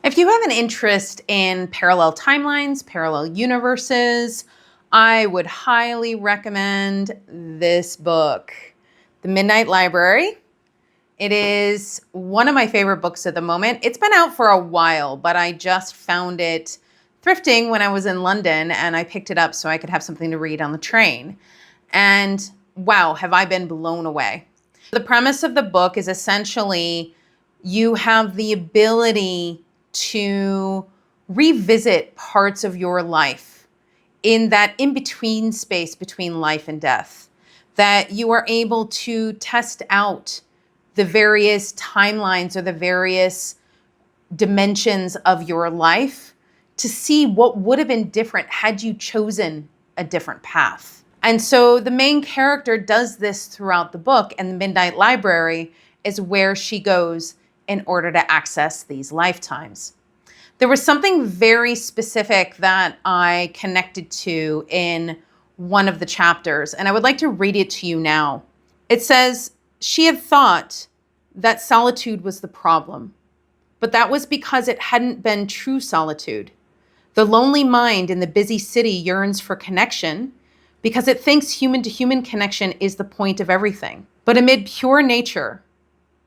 If you have an interest in parallel timelines, parallel universes, I would highly recommend this book, The Midnight Library. It is one of my favorite books at the moment. It's been out for a while, but I just found it thrifting when I was in London, and I picked it up so I could have something to read on the train. And wow, have I been blown away. The premise of the book is essentially you have the ability to revisit parts of your life in that in-between space between life and death, that you are able to test out the various timelines or the various dimensions of your life to see what would have been different had you chosen a different path. And so the main character does this throughout the book, and the Midnight Library is where she goes in order to access these lifetimes. There was something very specific that I connected to in one of the chapters, and I would like to read it to you now. It says, "She had thought that solitude was the problem, but that was because it hadn't been true solitude. The lonely mind in the busy city yearns for connection because it thinks human-to-human connection is the point of everything. But amid pure nature,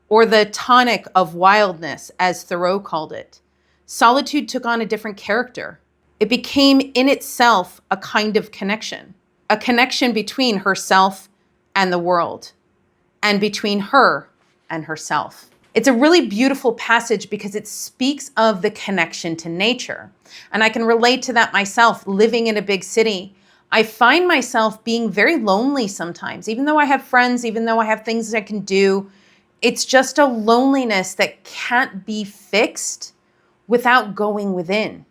or the tonic of wildness, as Thoreau called it, solitude took on a different character. It became in itself a kind of connection, a connection between herself and the world, and between her and herself." It's a really beautiful passage because it speaks of the connection to nature. And I can relate to that myself, living in a big city. I find myself being very lonely sometimes, even though I have friends, even though I have things I can do. It's just a loneliness that can't be fixed without going within.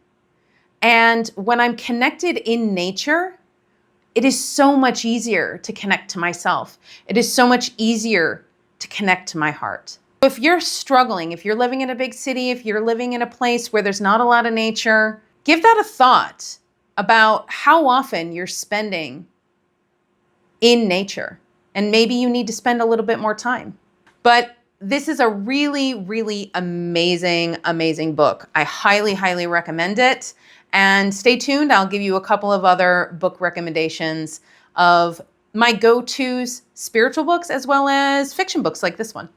And when I'm connected in nature, it is so much easier to connect to myself. It is so much easier to connect to my heart. If you're struggling, if you're living in a big city, if you're living in a place where there's not a lot of nature, give that a thought about how often you're spending in nature. And maybe you need to spend a little bit more time. But this is a really, really amazing, amazing book. I highly, highly recommend it. And stay tuned. I'll give you a couple of other book recommendations of my go-tos, spiritual books, as well as fiction books like this one.